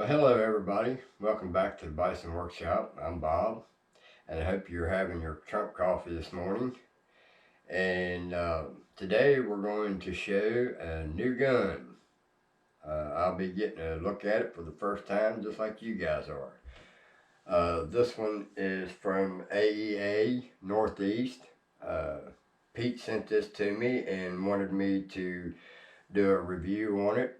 Well, hello everybody. Welcome back to the Bison Workshop. I'm Bob, and I hope you're having your Trump coffee this morning. And today we're going to show a new gun. I'll be getting a look at it for the first time, just like you guys are. This one is from AEA Northeast. Pete sent this to me and wanted me to do a review on it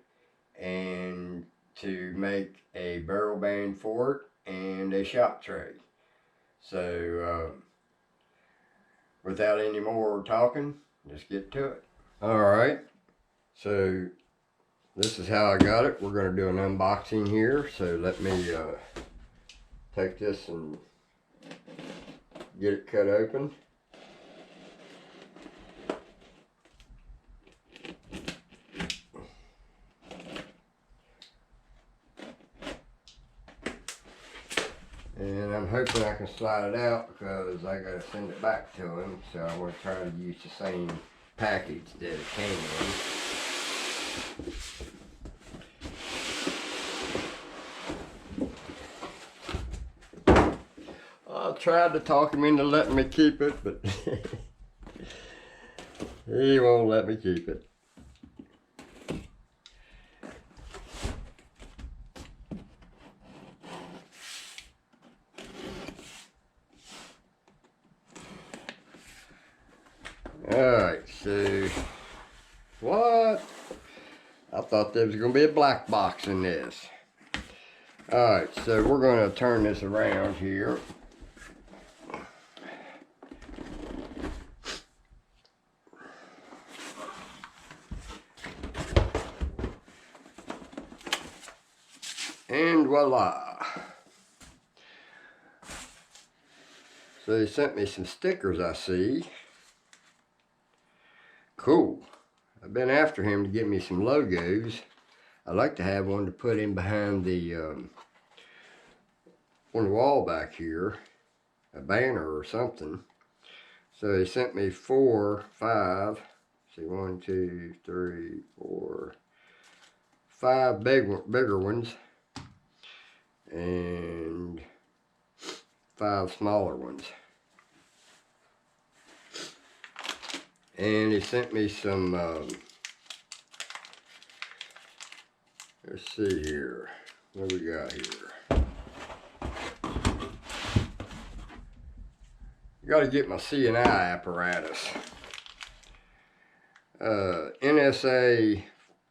and to make a barrel band for it and a shot tray. So without any more talking, let's get to it. Alright, so this is how I got it. We're going to do an unboxing here, so let me take this and get it cut open. And I'm hoping I can slide it out because I got to send it back to him. So I want to try to use the same package that it came in. I tried to talk him into letting me keep it, but he won't let me keep it. Alright, so what? I thought there was going to be a black box in this. Alright, so we're going to turn this around here. And voila. So they sent me some stickers, I see. Cool. I've been after him to get me some logos. I'd like to have one to put in behind the on the wall back here, a banner or something. So he sent me 4, 5. See, 1, 2, 3, 4, 5 bigger ones, and 5 smaller ones. And he sent me some, let's see here, what do we got here? Got to get my CNI apparatus. NSA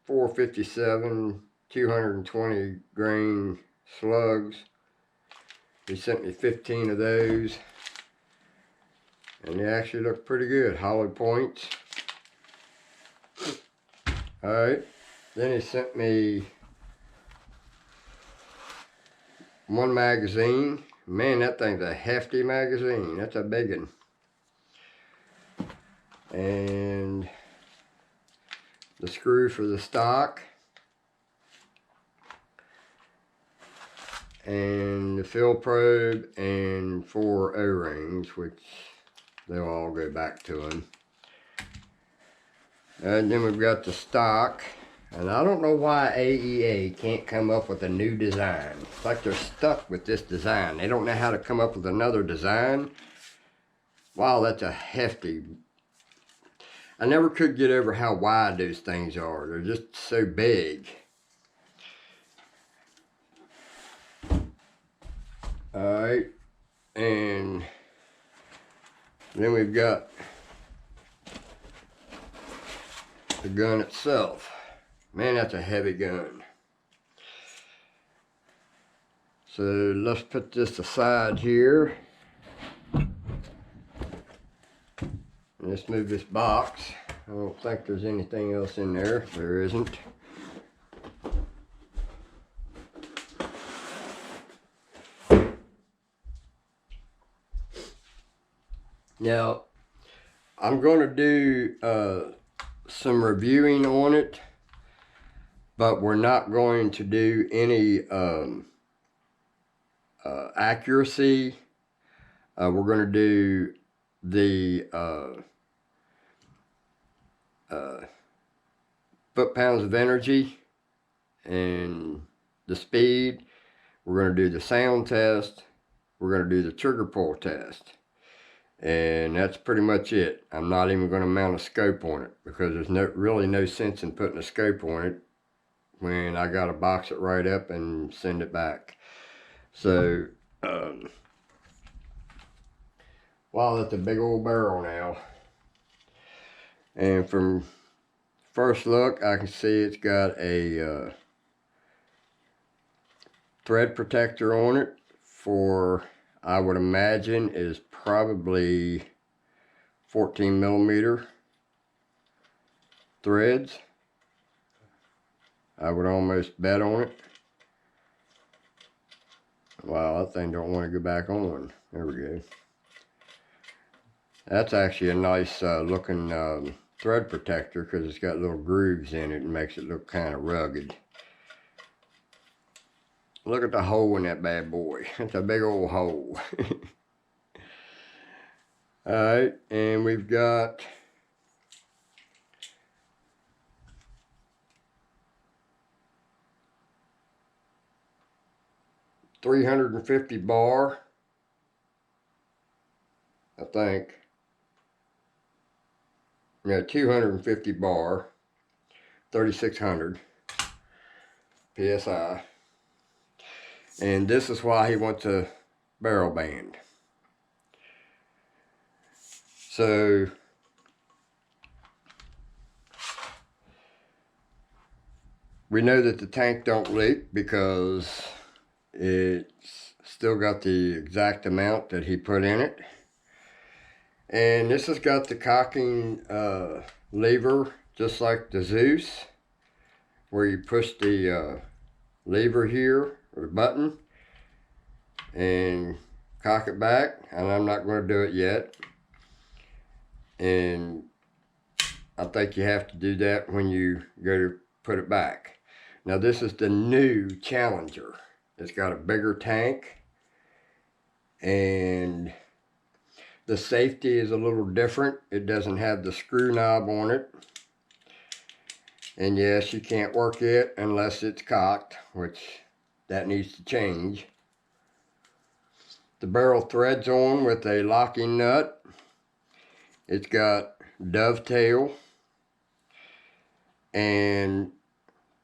457, 220 grain slugs. He sent me 15 of those. And they actually look pretty good, hollow points. Alright, then he sent me 1 magazine. Man, that thing's a hefty magazine. That's a big one. And the screw for the stock. And the fill probe and 4 O-rings, which they'll all go back to him. And then we've got the stock. And I don't know why AEA can't come up with a new design. It's like they're stuck with this design. They don't know how to come up with another design. Wow, that's a hefty. I never could get over how wide those things are. They're just so big. Alright. And then we've got the gun itself. Man, that's a heavy gun. So let's put this aside here. And let's move this box. I don't think there's anything else in there. There isn't. Now, I'm going to do some reviewing on it, but we're not going to do any accuracy. We're going to do the foot-pounds of energy and the speed, we're going to do the sound test, we're going to do the trigger pull test. And that's pretty much it. I'm not even going to mount a scope on it because there's really no sense in putting a scope on it when I got to box it right up and send it back. So, wow, that's a big old barrel now. And from first look, I can see it's got a thread protector on it for, I would imagine, is probably 14 millimeter threads. I would almost bet on it. Wow, that thing don't want to go back on. There we go. That's actually a nice looking thread protector because it's got little grooves in it and makes it look kind of rugged. Look at the hole in that bad boy. It's a big old hole. Alright, and we've got $350 bar, I think. Yeah, 250 bar, 3600 PSI. And this is why he wants a barrel band. So, we know that the tank don't leak because it's still got the exact amount that he put in it. And this has got the cocking lever, just like the Zeus, where you push the lever here, or button, and cock it back. And I'm not going to do it yet. And I think you have to do that when you go to put it back. Now this is the new Challenger. It's got a bigger tank, and the safety is a little different. It doesn't have the screw knob on it. And yes, you can't work it unless it's cocked, which that needs to change. The barrel threads on with a locking nut. It's got dovetail and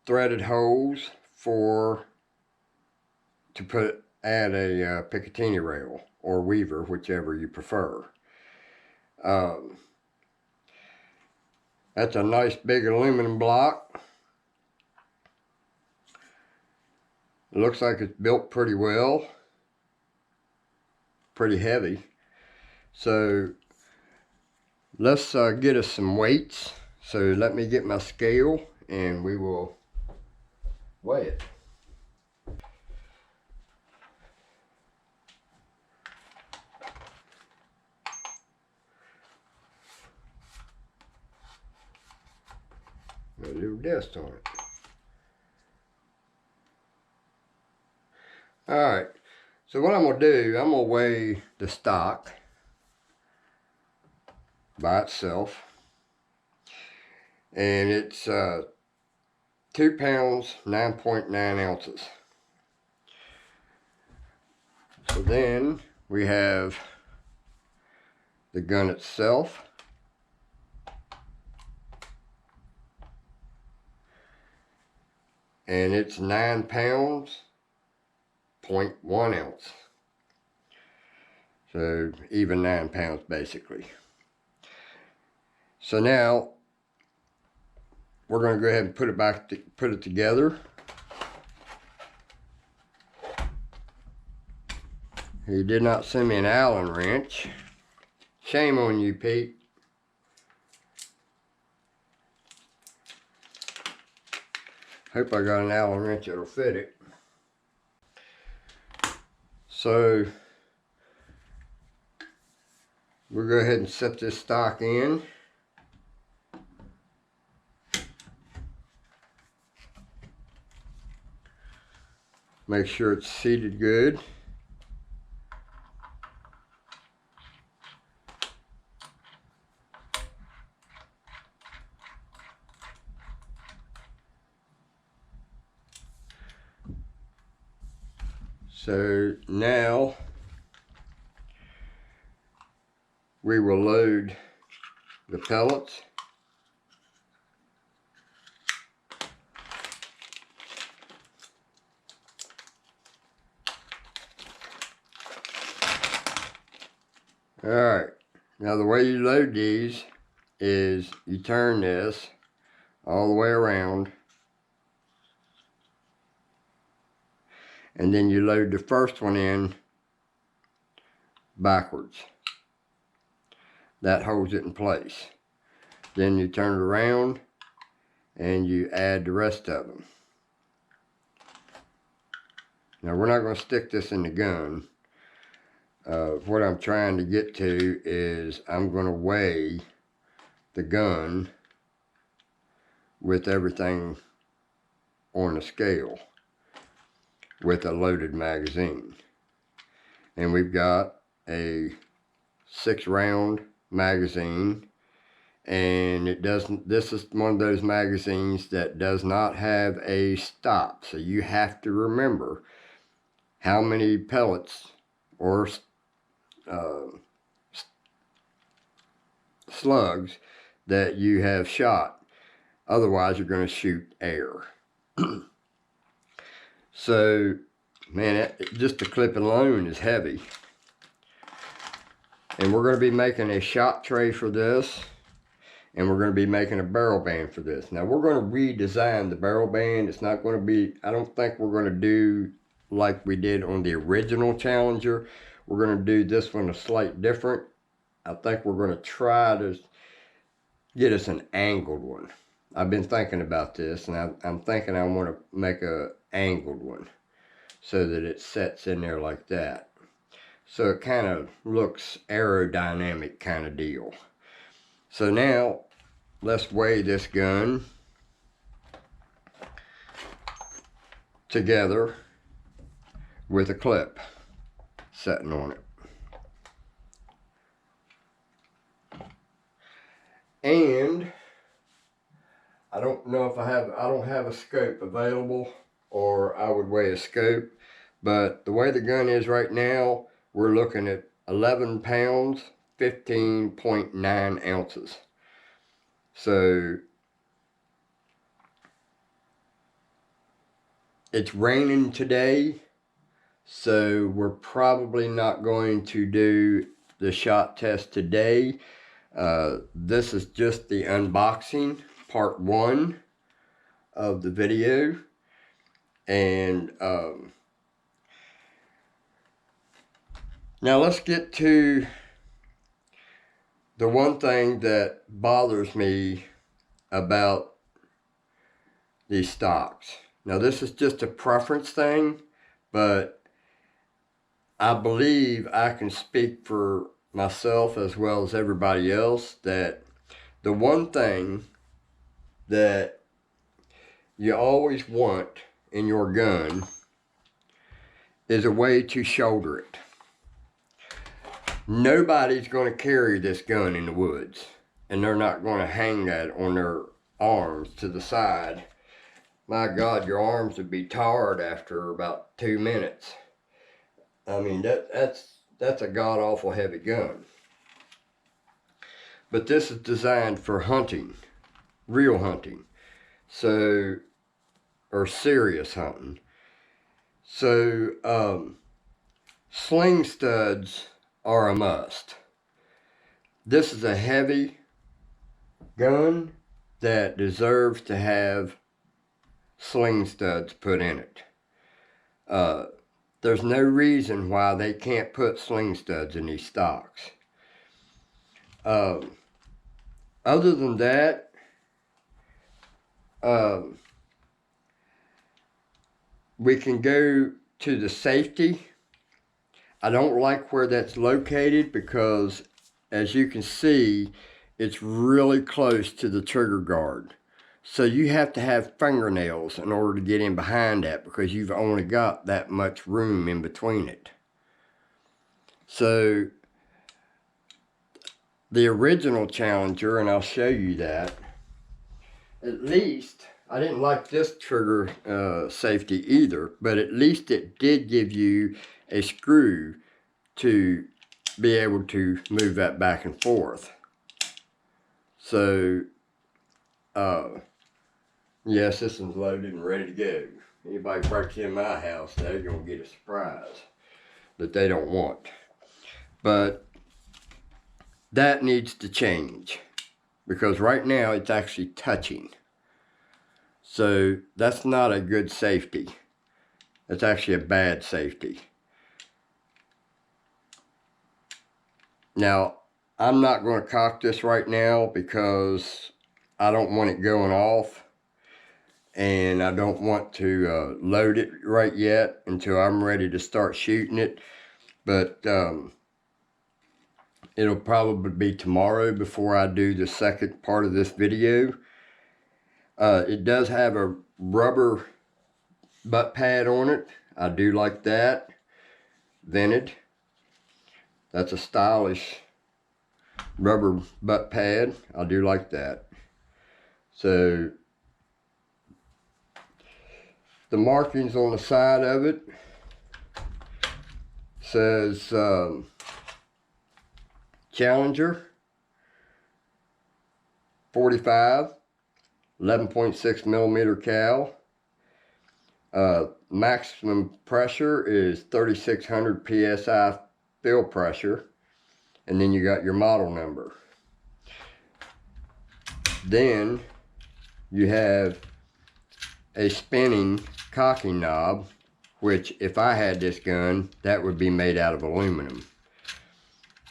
threaded holes to add a Picatinny rail or weaver, whichever you prefer. That's a nice big aluminum block. It looks like it's built pretty well, pretty heavy. So let's get us some weights. So let me get my scale and we will weigh it. Got a little dust on it. Alright, so what I'm going to do, I'm going to weigh the stock by itself. And it's 2 pounds, 9.9 ounces. So then we have the gun itself. And it's 9 pounds, 0.1 ounce. So even 9 pounds basically. So now we're going to go ahead and put it together. He did not send me an Allen wrench. Shame on you, Pete. Hope I got an Allen wrench that'll fit it. So we'll go ahead and set this stock in. Make sure it's seated good. So now we will load the pellets. Alright, now the way you load these is you turn this all the way around, and then you load the first one in backwards. That holds it in place. Then you turn it around and you add the rest of them. Now we're not going to stick this in the gun. What I'm trying to get to is I'm going to weigh the gun with everything on the scale with a loaded magazine. And we've got a 6-round magazine, and it doesn't, this is one of those magazines that does not have a stop, so you have to remember how many pellets or slugs that you have shot. Otherwise you're going to shoot air. So man, just the clip alone is heavy. And we're going to be making a shot tray for this, and we're going to be making a barrel band for this. Now we're going to redesign the barrel band. It's not going to be, I don't think we're going to do like we did on the original Challenger. We're going to do this one a slight different. I think we're going to try to get us an angled one. I've been thinking about this, and I'm thinking I want to make a angled one so that it sets in there like that. So it kind of looks aerodynamic kind of deal. So now let's weigh this gun together with a clip sitting on it. And I don't know if I don't have a scope available, or I would weigh a scope, but the way the gun is right now, we're looking at 11 pounds, 15.9 ounces. So it's raining today, so we're probably not going to do the shot test today. This is just the unboxing, part 1 of the video. And now let's get to the one thing that bothers me about these stocks. Now this is just a preference thing, but I believe I can speak for myself as well as everybody else that the one thing that you always want in your gun is a way to shoulder it. Nobody's going to carry this gun in the woods, and they're not going to hang that on their arms to the side. My God, your arms would be tired after about 2 minutes. I mean, that's a god-awful heavy gun. But this is designed for hunting, real hunting, so, or serious hunting. So, sling studs are a must. This is a heavy gun that deserves to have sling studs put in it. There's no reason why they can't put sling studs in these stocks. Other than that, we can go to the safety. I don't like where that's located because, as you can see, it's really close to the trigger guard. So you have to have fingernails in order to get in behind that, because you've only got that much room in between it. So the original Challenger, and I'll show you that, at least I didn't like this trigger safety either, but at least it did give you a screw to be able to move that back and forth. So, yes, this one's loaded and ready to go. Anybody breaks in my house, they're gonna get a surprise that they don't want. But that needs to change because right now it's actually touching. So that's not a good safety. That's actually a bad safety. Now, I'm not going to cock this right now because I don't want it going off. And I don't want to load it right yet until I'm ready to start shooting it. But it'll probably be tomorrow before I do the second part of this video. It does have a rubber butt pad on it. I do like that. Vented. That's a stylish rubber butt pad. I do like that. So the markings on the side of it says Challenger 45 11.6 millimeter cal. Maximum pressure is 3600 psi fill pressure, and then you got your model number. Then you have a spinning cocking knob, which if I had this gun, that would be made out of aluminum.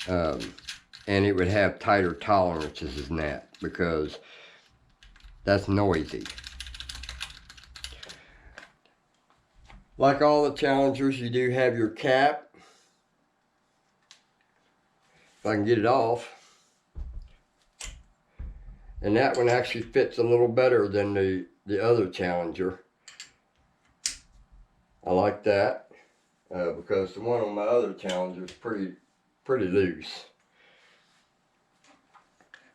And it would have tighter tolerances than that because that's noisy. Like all the Challengers, you do have your cap. If I can get it off. And that one actually fits a little better than the other Challenger. I like that because the one on my other Challenger is pretty loose.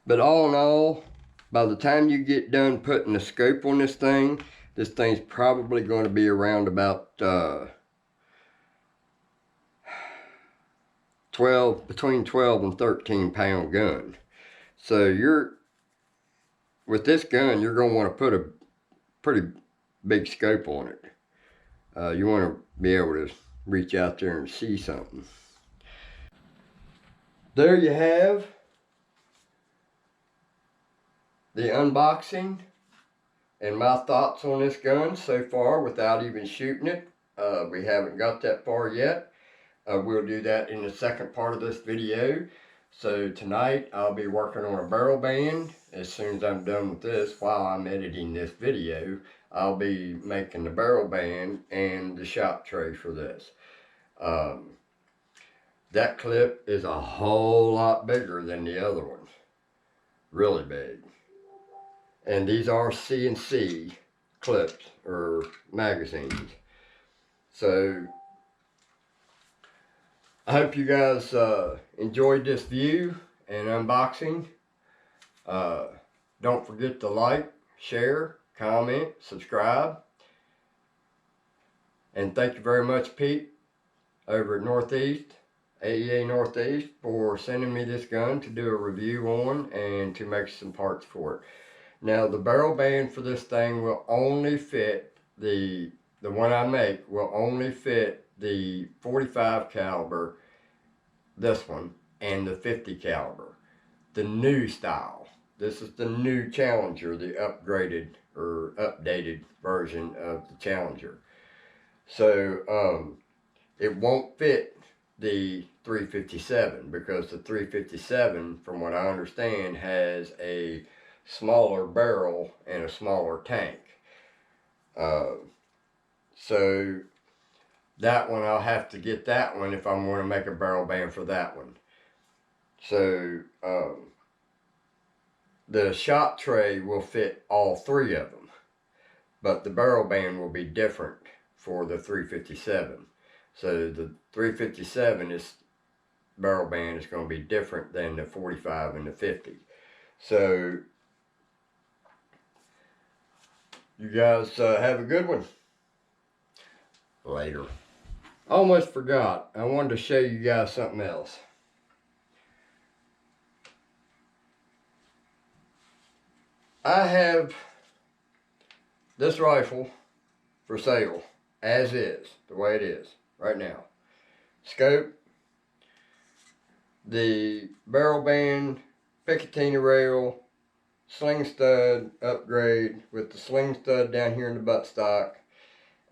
But all in all, by the time you get done putting the scope on this thing's probably going to be around about between 12 and 13 pound gun. So with this gun, you're going to want to put a pretty big scope on it. You want to be able to reach out there and see something. There you have the unboxing and my thoughts on this gun so far without even shooting it. We haven't got that far yet. We'll do that in the second part of this video. So tonight I'll be working on a barrel band. As soon as I'm done with this, while I'm editing this video, I'll be making the barrel band and the shot tray for this. That clip is a whole lot bigger than the other one. Really big. And these are CNC clips or magazines. So I hope you guys enjoyed this view and unboxing. Don't forget to like, share, comment, subscribe. And thank you very much, Pete, over at Northeast, AEA Northeast, for sending me this gun to do a review on and to make some parts for it. Now, the barrel band for this thing will only fit, the one I make will only fit the 45 caliber, this one, and the 50 caliber, the new style. This is the new Challenger, the upgraded or updated version of the Challenger. So it won't fit the 357 because the 357, from what I understand, has a smaller barrel and a smaller tank. So that one, I'll have to get that one if I'm going to make a barrel band for that one. So the shot tray will fit all three of them, but the barrel band will be different for the 357. So the 357 barrel band is going to be different than the 45 and the 50. So You guys have a good one. Later. Almost forgot. I wanted to show you guys something else. I have this rifle for sale, as is, the way it is, right now. Scope, the barrel band, Picatinny rail, sling stud upgrade with the sling stud down here in the buttstock.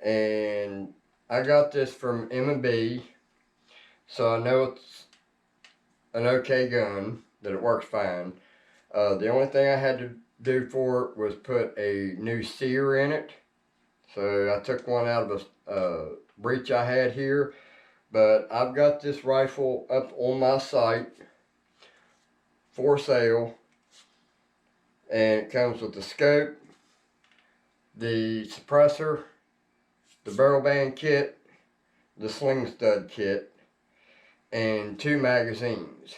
And I got this from M&B, so I know it's an okay gun, that it works fine. The only thing I had to do for it was put a new sear in it. So I took one out of a breech I had here. But I've got this rifle up on my site for sale. And it comes with the scope, the suppressor, the barrel band kit, the sling stud kit, and 2 magazines.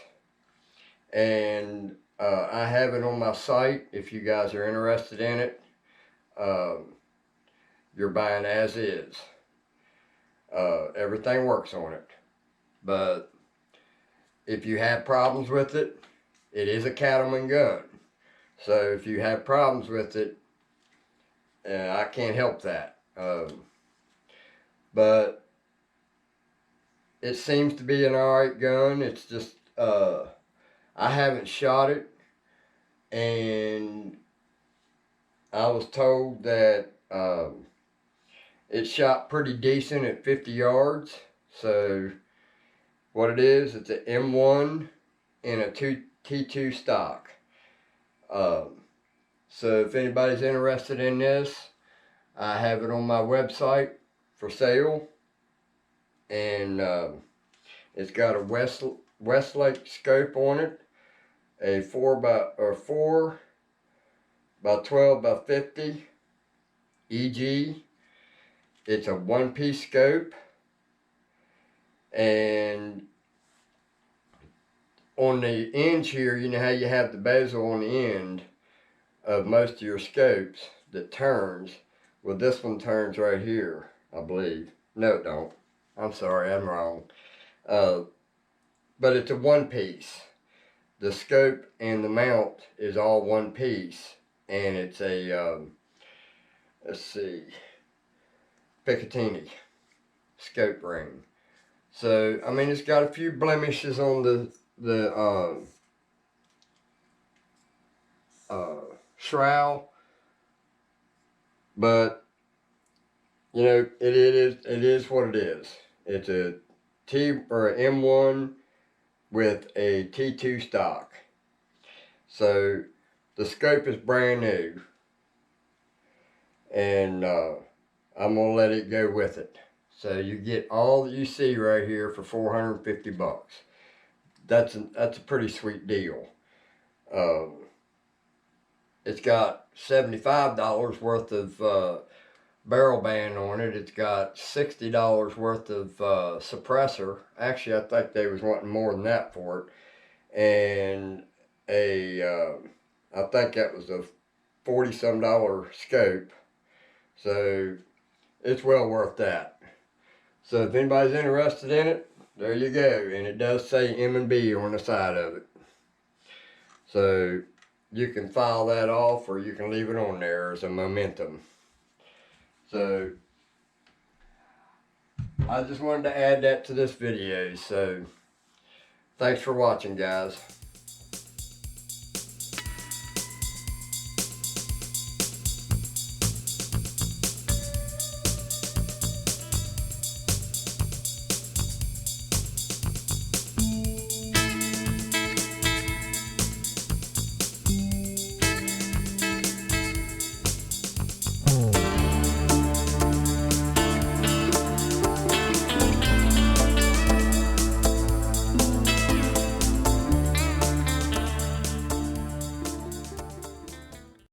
And I have it on my site if you guys are interested in it. You're buying as is. Everything works on it. But if you have problems with it, it is a cattleman gun. So if you have problems with it, I can't help that. But it seems to be an alright gun. It's just, I haven't shot it. And I was told that it shot pretty decent at 50 yards. So what it is, it's an M1 and a T2 stock. So if anybody's interested in this, I have it on my website for sale. And it's got a Westlake scope on it, a 4 by 12 by 50 EG. It's a 1-piece scope, and on the ends here, you know how you have the bezel on the end of most of your scopes that turns. Well, this one turns right here, I believe. No, it don't. I'm sorry, I'm wrong. But it's a 1-piece. The scope and the mount is all 1 piece, and it's a let's see, Picatinny scope ring. So I mean, it's got a few blemishes on the shroud, but you know, it is what it is. It's a M1 with a T2 stock. So the scope is brand new, and I'm gonna let it go with it. So you get all that you see right here for 450 bucks. That's a pretty sweet deal. It's got $75 worth of barrel band on it. It's got $60 worth of suppressor. Actually, I think they was wanting more than that for it. And I think that was a $40-some scope. So it's well worth that. So if anybody's interested in it, there you go. And it does say M&B on the side of it. So you can file that off, or you can leave it on there as a momentum. So I just wanted to add that to this video. So thanks for watching, guys.